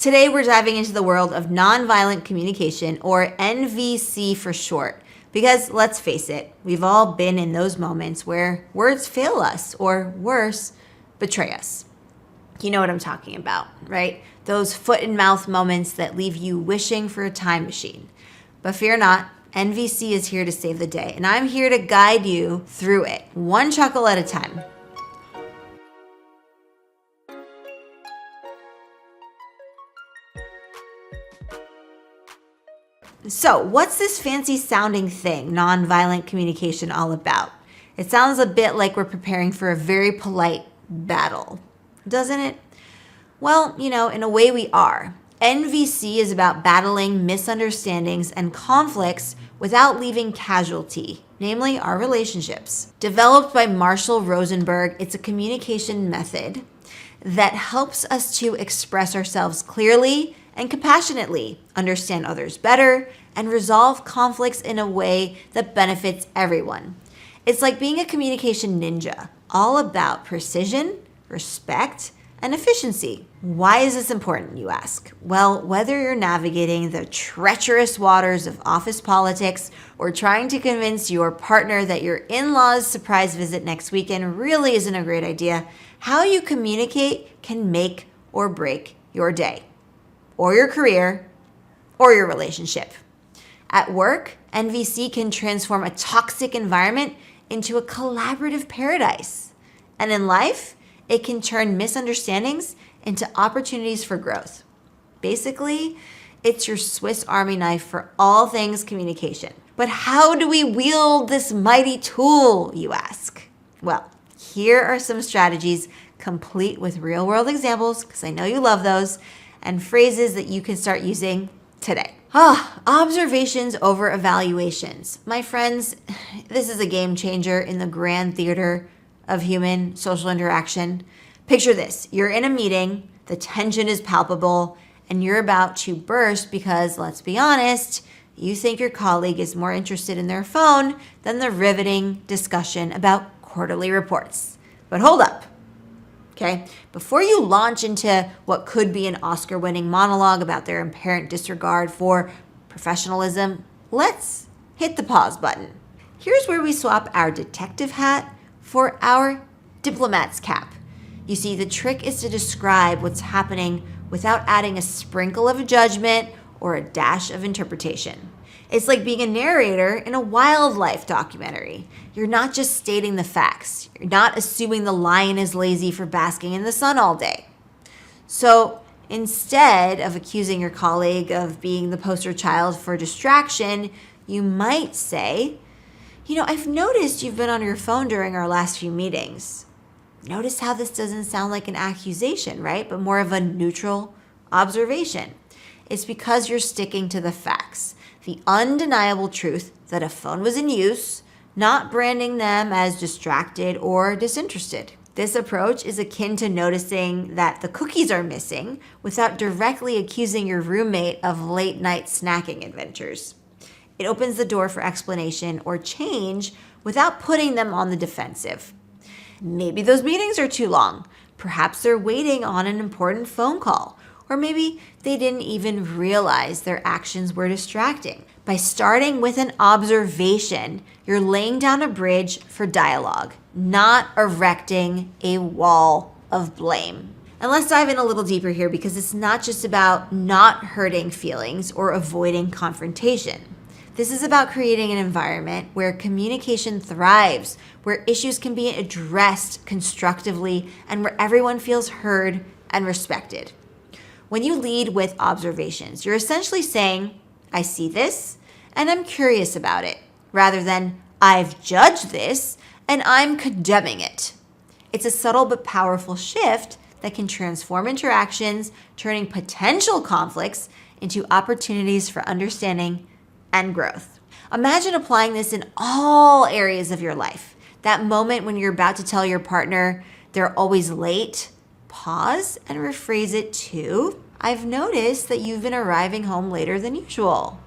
Today, we're diving into the world of nonviolent communication, or NVC for short. Because let's face it, we've all been in those moments where words fail us, or worse, betray us. You know what I'm talking about, right? Those foot and mouth moments that leave you wishing for a time machine. But fear not, NVC is here to save the day, and I'm here to guide you through it, one chuckle at a time. So, what's this fancy sounding thing, nonviolent communication, all about? It sounds a bit like we're preparing for a very polite battle, doesn't it? Well, in a way we are. NVC is about battling misunderstandings and conflicts without leaving casualty, namely our relationships. Developed by Marshall Rosenberg, it's a communication method that helps us to express ourselves clearly and compassionately, understand others better, and resolve conflicts in a way that benefits everyone. It's like being a communication ninja, all about precision, respect, and efficiency. Why is this important, you ask? Well, whether you're navigating the treacherous waters of office politics or trying to convince your partner that your in-laws' surprise visit next weekend really isn't a great idea, how you communicate can make or break your day, or your career, or your relationship. At work, NVC can transform a toxic environment into a collaborative paradise. And in life, it can turn misunderstandings into opportunities for growth. Basically, it's your Swiss Army knife for all things communication. But how do we wield this mighty tool, you ask? Well, here are some strategies complete with real-world examples, because I know you love those, and phrases that you can start using today. Observations over evaluations. My friends, this is a game changer in the grand theater of human social interaction. Picture this. You're in a meeting, the tension is palpable, and you're about to burst because, let's be honest, you think your colleague is more interested in their phone than the riveting discussion about quarterly reports. But hold up. Okay, before you launch into what could be an Oscar-winning monologue about their apparent disregard for professionalism, let's hit the pause button. Here's where we swap our detective hat for our diplomat's cap. You see, the trick is to describe what's happening without adding a sprinkle of judgment or a dash of interpretation. It's like being a narrator in a wildlife documentary. You're not just stating the facts. You're not assuming the lion is lazy for basking in the sun all day. So instead of accusing your colleague of being the poster child for distraction, you might say, I've noticed you've been on your phone during our last few meetings. Notice how this doesn't sound like an accusation, right? But more of a neutral observation. It's because you're sticking to the facts. The undeniable truth that a phone was in use, not branding them as distracted or disinterested. This approach is akin to noticing that the cookies are missing without directly accusing your roommate of late night snacking adventures. It opens the door for explanation or change without putting them on the defensive. Maybe those meetings are too long. Perhaps they're waiting on an important phone call. Or maybe they didn't even realize their actions were distracting. By starting with an observation, you're laying down a bridge for dialogue, not erecting a wall of blame. And let's dive in a little deeper here, because it's not just about not hurting feelings or avoiding confrontation. This is about creating an environment where communication thrives, where issues can be addressed constructively, and where everyone feels heard and respected. When you lead with observations, you're essentially saying, I see this and I'm curious about it, rather than I've judged this and I'm condemning it. It's a subtle but powerful shift that can transform interactions, turning potential conflicts into opportunities for understanding and growth. Imagine applying this in all areas of your life. That moment when you're about to tell your partner they're always late, pause and rephrase it to, I've noticed that you've been arriving home later than usual.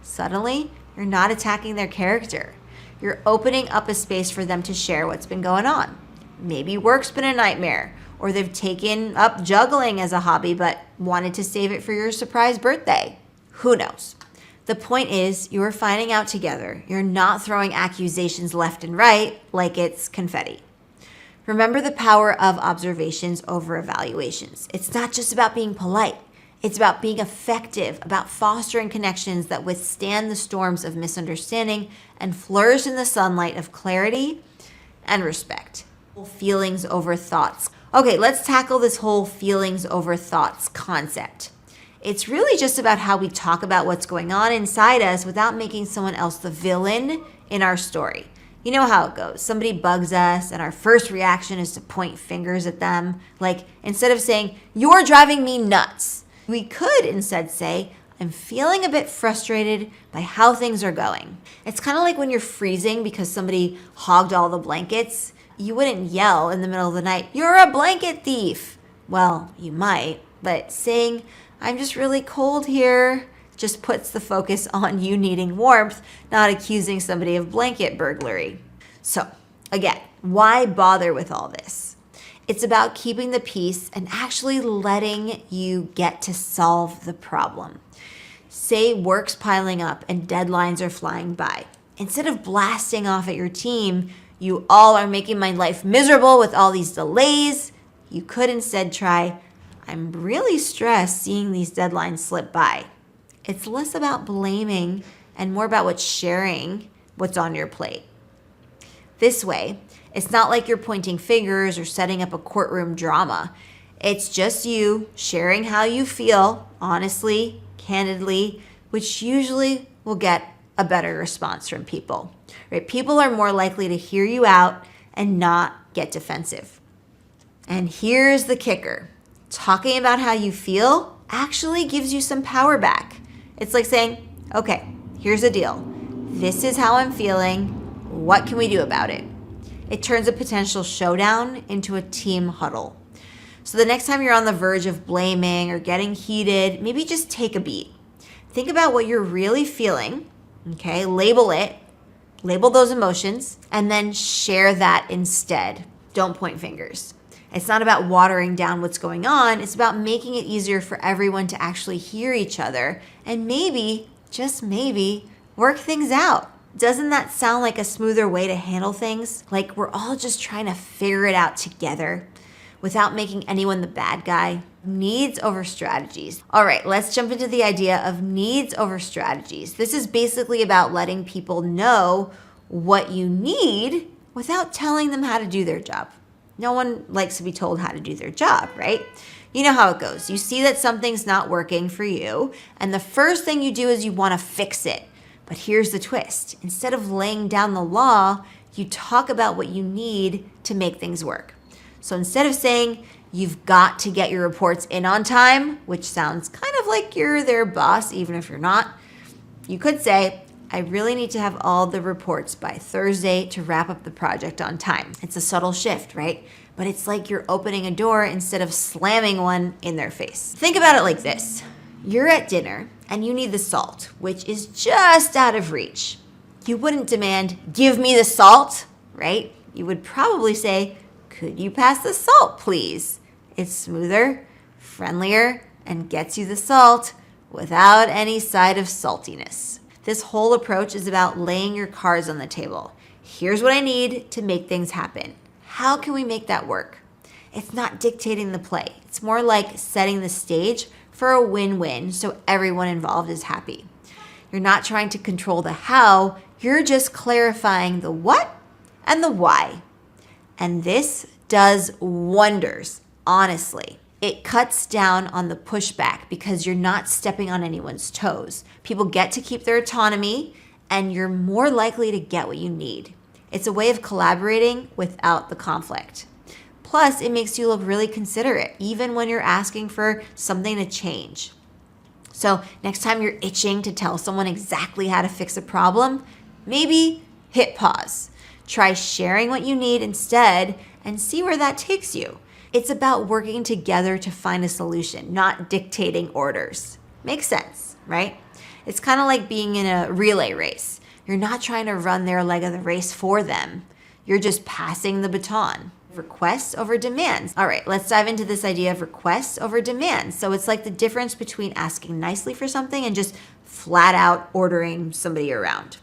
Suddenly, you're not attacking their character. You're opening up a space for them to share what's been going on. Maybe work's been a nightmare, or they've taken up juggling as a hobby but wanted to save it for your surprise birthday. Who knows? The point is, you're finding out together. You're not throwing accusations left and right like it's confetti. Remember the power of observations over evaluations. It's not just about being polite. It's about being effective, about fostering connections that withstand the storms of misunderstanding and flourish in the sunlight of clarity and respect. Feelings over thoughts. Okay, let's tackle this whole feelings over thoughts concept. It's really just about how we talk about what's going on inside us without making someone else the villain in our story. You know how it goes. Somebody bugs us and our first reaction is to point fingers at them. Like, instead of saying, "You're driving me nuts," we could instead say, "I'm feeling a bit frustrated by how things are going." It's kind of like when you're freezing because somebody hogged all the blankets. You wouldn't yell in the middle of the night, "You're a blanket thief." Well, you might, but saying, "I'm just really cold here," just puts the focus on you needing warmth, not accusing somebody of blanket burglary. So, again, why bother with all this? It's about keeping the peace and actually letting you get to solve the problem. Say work's piling up and deadlines are flying by. Instead of blasting off at your team, "You all are making my life miserable with all these delays," you could instead try, "I'm really stressed seeing these deadlines slip by." It's less about blaming and more about sharing what's on your plate. This way, it's not like you're pointing fingers or setting up a courtroom drama. It's just you sharing how you feel, honestly, candidly, which usually will get a better response from people. Right? People are more likely to hear you out and not get defensive. And here's the kicker. Talking about how you feel actually gives you some power back. It's like saying, "Okay, here's the deal. This is how I'm feeling. What can we do about it?" It turns a potential showdown into a team huddle. So the next time you're on the verge of blaming or getting heated, maybe just take a beat. Think about what you're really feeling, okay? Label it, label those emotions, and then share that instead. Don't point fingers. It's not about watering down what's going on. It's about making it easier for everyone to actually hear each other and maybe, just maybe, work things out. Doesn't that sound like a smoother way to handle things? Like we're all just trying to figure it out together without making anyone the bad guy. Needs over strategies. All right, let's jump into the idea of needs over strategies. This is basically about letting people know what you need without telling them how to do their job. No one likes to be told how to do their job, right? You know how it goes. You see that something's not working for you, and the first thing you do is you want to fix it. But here's the twist. Instead of laying down the law, you talk about what you need to make things work. So instead of saying, "You've got to get your reports in on time," which sounds kind of like you're their boss, even if you're not, you could say, "I really need to have all the reports by Thursday to wrap up the project on time." It's a subtle shift, right? But it's like you're opening a door instead of slamming one in their face. Think about it like this. You're at dinner and you need the salt, which is just out of reach. You wouldn't demand, "Give me the salt," right? You would probably say, "Could you pass the salt, please?" It's smoother, friendlier, and gets you the salt without any side of saltiness. This whole approach is about laying your cards on the table. Here's what I need to make things happen. How can we make that work? It's not dictating the play. It's more like setting the stage for a win-win so everyone involved is happy. You're not trying to control the how, you're just clarifying the what and the why. And this does wonders, honestly. It cuts down on the pushback because you're not stepping on anyone's toes. People get to keep their autonomy and you're more likely to get what you need. It's a way of collaborating without the conflict. Plus, it makes you look really considerate, even when you're asking for something to change. So next time you're itching to tell someone exactly how to fix a problem, maybe hit pause. Try sharing what you need instead and see where that takes you. It's about working together to find a solution, not dictating orders. Makes sense, right? It's kind of like being in a relay race. You're not trying to run their leg of the race for them. You're just passing the baton. Requests over demands. All right, let's dive into this idea of requests over demands. So it's like the difference between asking nicely for something and just flat out ordering somebody around.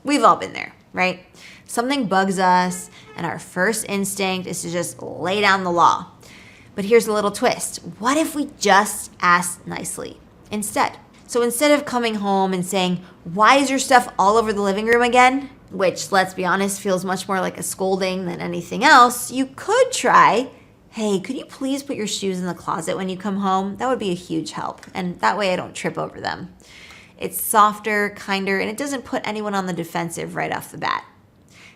We've all been there, right? Something bugs us, and our first instinct is to just lay down the law. But here's a little twist. What if we just asked nicely instead? So instead of coming home and saying, "Why is your stuff all over the living room again?" which, let's be honest, feels much more like a scolding than anything else, you could try, "Hey, could you please put your shoes in the closet when you come home? That would be a huge help. And that way I don't trip over them." It's softer, kinder, and it doesn't put anyone on the defensive right off the bat.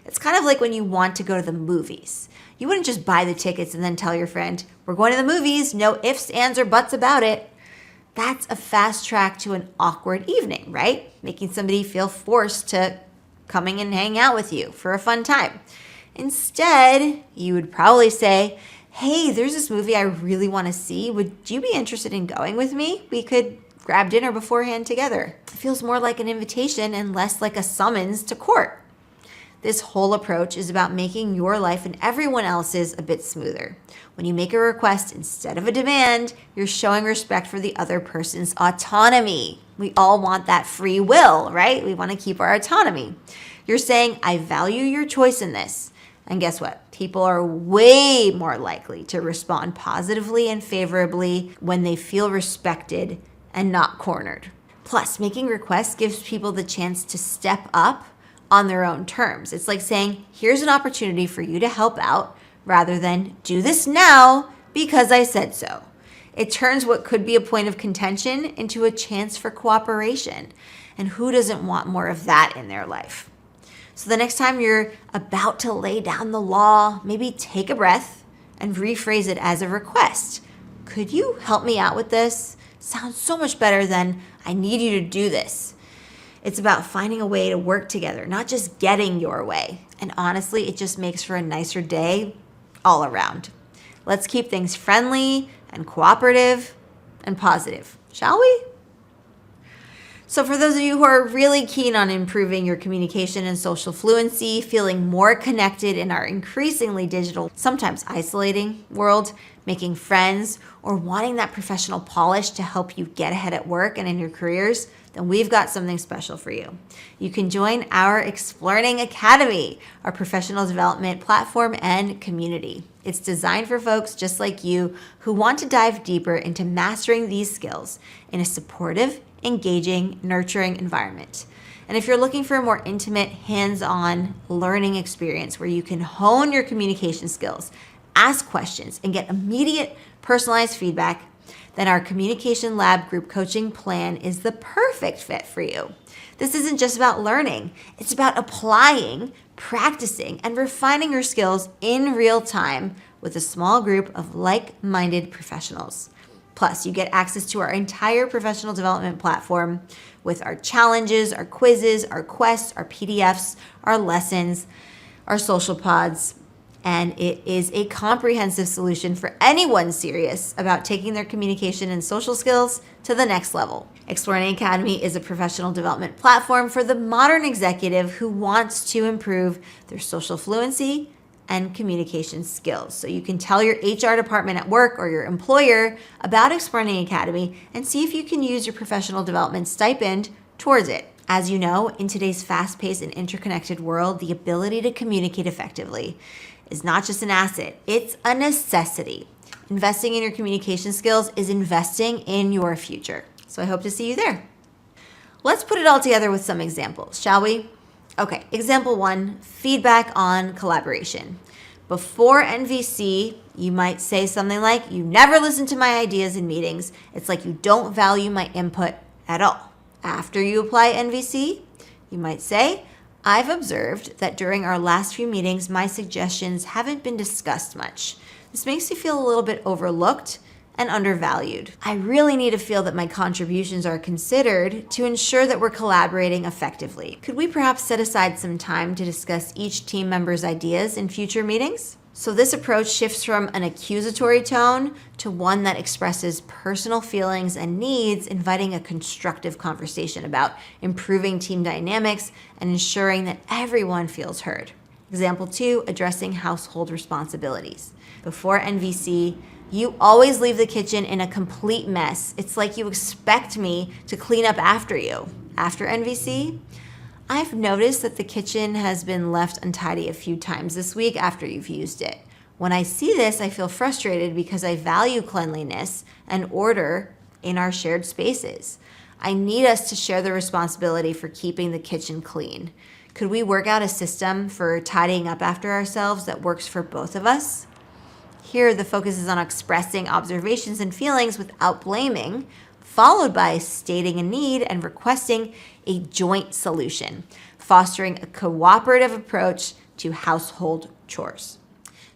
It's kind of like when you want to go to the movies. You wouldn't just buy the tickets and then tell your friend, "We're going to the movies, no ifs, ands, or buts about it." That's a fast track to an awkward evening, right? Making somebody feel forced to coming and hang out with you for a fun time. Instead, you would probably say, "Hey, there's this movie I really want to see. Would you be interested in going with me? We could grab dinner beforehand together." It feels more like an invitation and less like a summons to court. This whole approach is about making your life and everyone else's a bit smoother. When you make a request instead of a demand, you're showing respect for the other person's autonomy. We all want that free will, right? We want to keep our autonomy. You're saying, "I value your choice in this." And guess what? People are way more likely to respond positively and favorably when they feel respected and not cornered. Plus, making requests gives people the chance to step up on their own terms. It's like saying, "Here's an opportunity for you to help out," rather than "do this now because I said so." It turns what could be a point of contention into a chance for cooperation. And who doesn't want more of that in their life? So the next time you're about to lay down the law, maybe take a breath and rephrase it as a request. "Could you help me out with this?" Sounds so much better than "I need you to do this." It's about finding a way to work together, not just getting your way. And honestly, it just makes for a nicer day all around. Let's keep things friendly and cooperative and positive, shall we? So for those of you who are really keen on improving your communication and social fluency, feeling more connected in our increasingly digital, sometimes isolating world, making friends, or wanting that professional polish to help you get ahead at work and in your careers, then we've got something special for you. You can join our Explearning Academy, our professional development platform and community. It's designed for folks just like you who want to dive deeper into mastering these skills in a supportive, engaging, nurturing environment. And if you're looking for a more intimate, hands-on learning experience where you can hone your communication skills, ask questions, and get immediate personalized feedback, then our Communication Lab group coaching plan is the perfect fit for you. This isn't just about learning. It's about applying, practicing, and refining your skills in real time with a small group of like-minded professionals. Plus, you get access to our entire professional development platform with our challenges, our quizzes, our quests, our PDFs, our lessons, our social pods, and it is a comprehensive solution for anyone serious about taking their communication and social skills to the next level. Explearning Academy is a professional development platform for the modern executive who wants to improve their social fluency and communication skills. So you can tell your HR department at work or your employer about Explearning Academy and see if you can use your professional development stipend towards it. As you know, in today's fast-paced and interconnected world, the ability to communicate effectively is not just an asset, it's a necessity. Investing in your communication skills is investing in your future. So I hope to see you there. Let's put it all together with some examples, shall we? Okay, example 1, feedback on collaboration. Before NVC, you might say something like, "You never listen to my ideas in meetings. It's like you don't value my input at all." After you apply NVC, you might say, "I've observed that during our last few meetings, my suggestions haven't been discussed much. This makes me feel a little bit overlooked and undervalued. I really need to feel that my contributions are considered to ensure that we're collaborating effectively. Could we perhaps set aside some time to discuss each team member's ideas in future meetings?" So this approach shifts from an accusatory tone to one that expresses personal feelings and needs, inviting a constructive conversation about improving team dynamics and ensuring that everyone feels heard. Example 2, addressing household responsibilities. Before NVC, you always leave the kitchen in a complete mess. It's like you expect me to clean up after you. After NVC, I've noticed that the kitchen has been left untidy a few times this week after you've used it. When I see this, I feel frustrated because I value cleanliness and order in our shared spaces. I need us to share the responsibility for keeping the kitchen clean. Could we work out a system for tidying up after ourselves that works for both of us? Here, the focus is on expressing observations and feelings without blaming, followed by stating a need and requesting a joint solution, fostering a cooperative approach to household chores.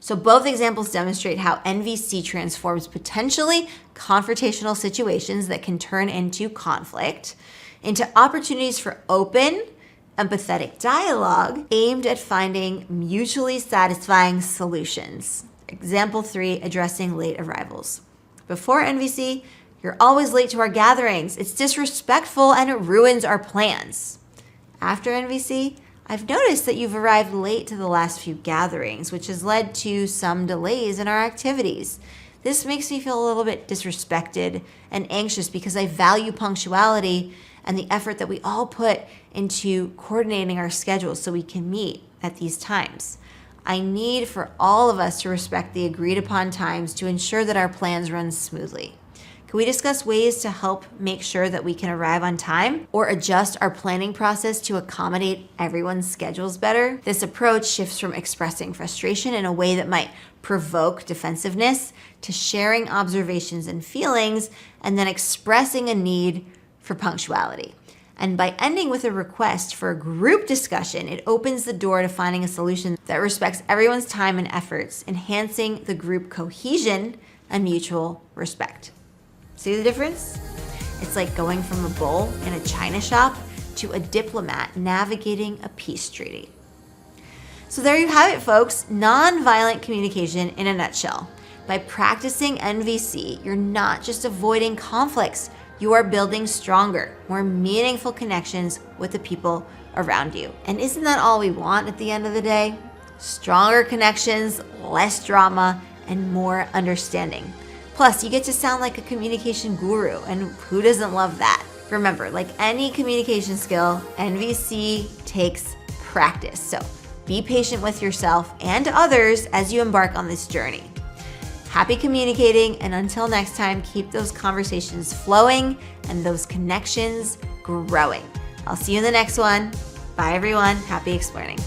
So both examples demonstrate how NVC transforms potentially confrontational situations that can turn into conflict into opportunities for open, empathetic dialogue aimed at finding mutually satisfying solutions. Example 3, addressing late arrivals. Before NVC, you're always late to our gatherings. It's disrespectful and it ruins our plans. After NVC, I've noticed that you've arrived late to the last few gatherings, which has led to some delays in our activities. This makes me feel a little bit disrespected and anxious because I value punctuality and the effort that we all put into coordinating our schedules so we can meet at these times. I need for all of us to respect the agreed upon times to ensure that our plans run smoothly. Can we discuss ways to help make sure that we can arrive on time or adjust our planning process to accommodate everyone's schedules better? This approach shifts from expressing frustration in a way that might provoke defensiveness to sharing observations and feelings and then expressing a need for punctuality. And by ending with a request for a group discussion, it opens the door to finding a solution that respects everyone's time and efforts, enhancing the group cohesion and mutual respect. See the difference? It's like going from a bull in a china shop to a diplomat navigating a peace treaty. So there you have it, folks. Nonviolent communication in a nutshell. By practicing NVC, you're not just avoiding conflicts, you are building stronger, more meaningful connections with the people around you. And isn't that all we want at the end of the day? Stronger connections, less drama, and more understanding. Plus, you get to sound like a communication guru, and who doesn't love that? Remember, like any communication skill, NVC takes practice. So be patient with yourself and others as you embark on this journey. Happy communicating, and until next time, keep those conversations flowing and those connections growing. I'll see you in the next one. Bye, everyone. Happy Explearning.